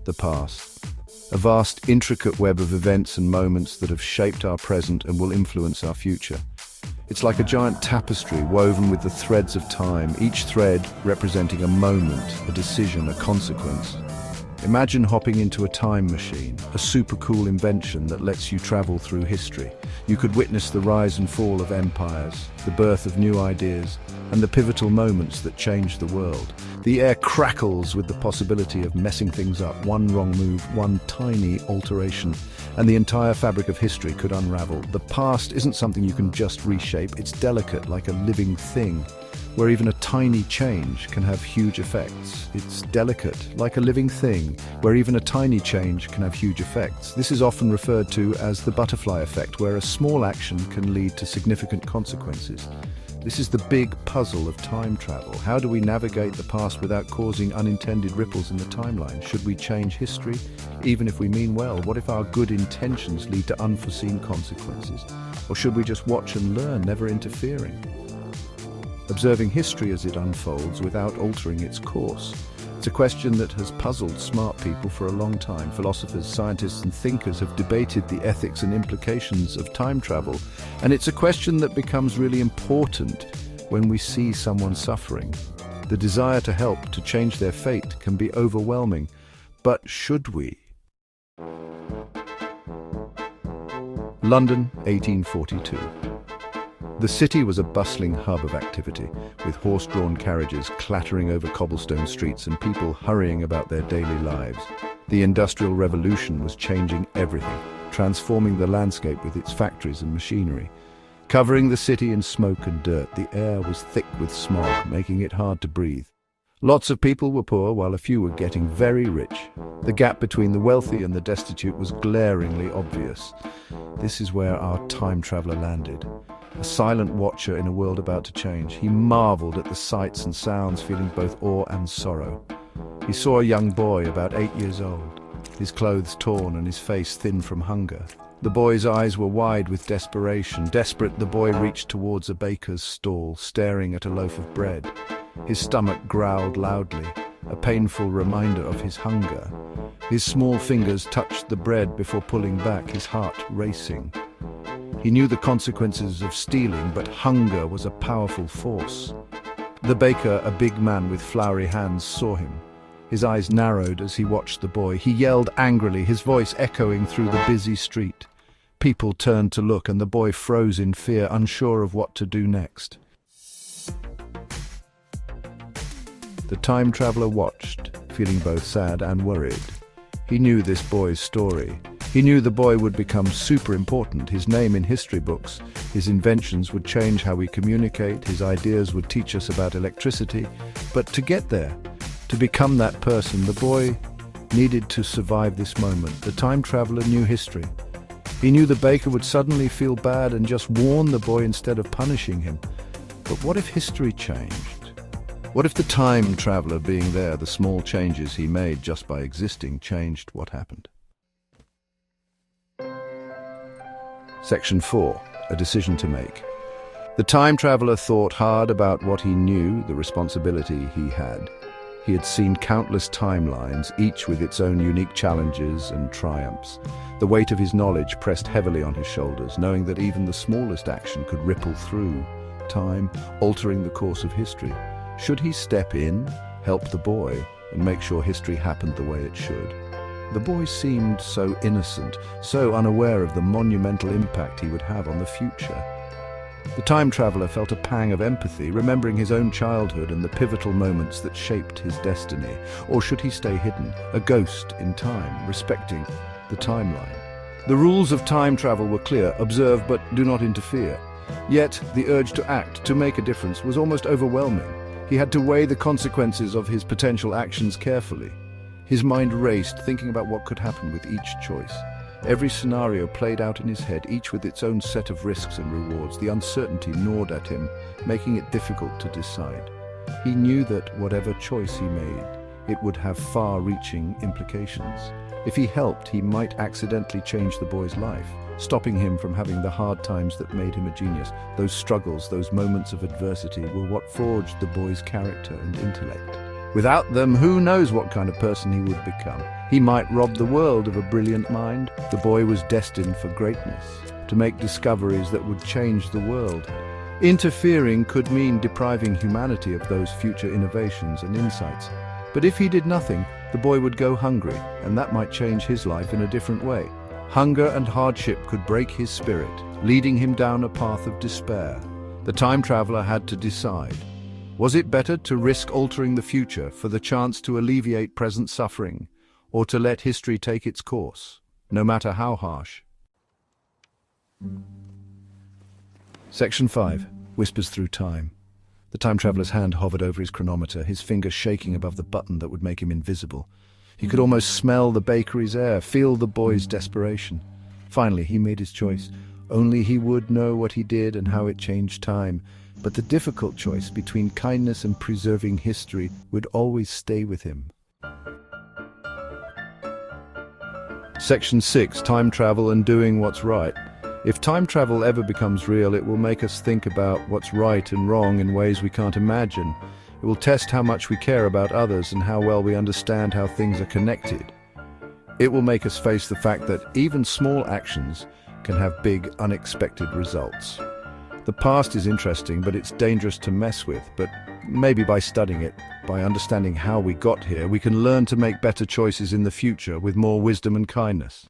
the past. A vast, intricate web of events and moments that have shaped our present and will influence our future. It's like a giant tapestry woven with the threads of time, each thread representing a moment, a decision, a consequence. Imagine hopping into a time machine, a super cool invention that lets you travel through history. You could witness the rise and fall of empires, the birth of new ideas, and the pivotal moments that changed the world. The air crackles with the possibility of messing things up. One wrong move, one tiny alteration, and the entire fabric of history could unravel. The past isn't something you can just reshape. It's delicate, like a living thing, where even a tiny change can have huge effects. It's delicate, like a living thing, where even a tiny change can have huge effects. This is often referred to as the butterfly effect, where a small action can lead to significant consequences. This is the big puzzle of time travel. How do we navigate the past without causing unintended ripples in the timeline? Should we change history, even if we mean well? What if our good intentions lead to unforeseen consequences? Or should we just watch and learn, never interfering? Observing history as it unfolds without altering its course. It's a question that has puzzled smart people for a long time. Philosophers, scientists, and thinkers have debated the ethics and implications of time travel, and it's a question that becomes really important when we see someone suffering. The desire to help, to change their fate, can be overwhelming. But should we? London, 1842. The city was a bustling hub of activity, with horse-drawn carriages clattering over cobblestone streets and people hurrying about their daily lives. The Industrial Revolution was changing everything, transforming the landscape with its factories and machinery. Covering the city in smoke and dirt, the air was thick with smog, making it hard to breathe. Lots of people were poor, while a few were getting very rich. The gap between the wealthy and the destitute was glaringly obvious. This is where our time traveler landed. A silent watcher in a world about to change, he marveled at the sights and sounds, feeling both awe and sorrow. He saw a young boy about 8 years old, his clothes torn and his face thin from hunger. The boy's eyes were wide with desperation. Desperate, the boy reached towards a baker's stall, staring at a loaf of bread. His stomach growled loudly, a painful reminder of his hunger. His small fingers touched the bread before pulling back, his heart racing. He knew the consequences of stealing, but hunger was a powerful force. The baker, a big man with floury hands, saw him. His eyes narrowed as he watched the boy. He yelled angrily, his voice echoing through the busy street. People turned to look, and the boy froze in fear, unsure of what to do next. The time traveler watched, feeling both sad and worried. He knew this boy's story. He knew the boy would become super important, his name in history books. His inventions would change how we communicate, his ideas would teach us about electricity. But to get there, to become that person, the boy needed to survive this moment. The time traveler knew history. He knew the baker would suddenly feel bad and just warn the boy instead of punishing him. But what if history changed? What if the time traveler being there, the small changes he made just by existing, changed what happened? Section 4. A decision to make. The time traveler thought hard about what he knew, the responsibility he had. He had seen countless timelines, each with its own unique challenges and triumphs. The weight of his knowledge pressed heavily on his shoulders, knowing that even the smallest action could ripple through time, altering the course of history. Should he step in, help the boy, and make sure history happened the way it should? The boy seemed so innocent, so unaware of the monumental impact he would have on the future. The time traveler felt a pang of empathy, remembering his own childhood and the pivotal moments that shaped his destiny. Or should he stay hidden, a ghost in time, respecting the timeline? The rules of time travel were clear: observe but do not interfere. Yet the urge to act, to make a difference, was almost overwhelming. He had to weigh the consequences of his potential actions carefully. His mind raced, thinking about what could happen with each choice. Every scenario played out in his head, each with its own set of risks and rewards. The uncertainty gnawed at him, making it difficult to decide. He knew that whatever choice he made, it would have far-reaching implications. If he helped, he might accidentally change the boy's life, stopping him from having the hard times that made him a genius. Those struggles, those moments of adversity, were what forged the boy's character and intellect. Without them, who knows what kind of person he would become. He might rob the world of a brilliant mind. The boy was destined for greatness, to make discoveries that would change the world. Interfering could mean depriving humanity of those future innovations and insights. But if he did nothing, the boy would go hungry, and that might change his life in a different way. Hunger and hardship could break his spirit, leading him down a path of despair. The time traveler had to decide. Was it better to risk altering the future for the chance to alleviate present suffering, or to let history take its course, no matter how harsh? Section 5. Whispers through time. The time traveler's hand hovered over his chronometer, his finger shaking above the button that would make him invisible. He could almost smell the bakery's air, feel the boy's desperation. Finally, he made his choice. Only he would know what he did and how it changed time. But the difficult choice between kindness and preserving history would always stay with him. Section 6. Time travel and doing what's right. If time travel ever becomes real, it will make us think about what's right and wrong in ways we can't imagine. It will test how much we care about others and how well we understand how things are connected. It will make us face the fact that even small actions can have big, unexpected results. The past is interesting, but it's dangerous to mess with. But maybe by studying it, by understanding how we got here, we can learn to make better choices in the future with more wisdom and kindness.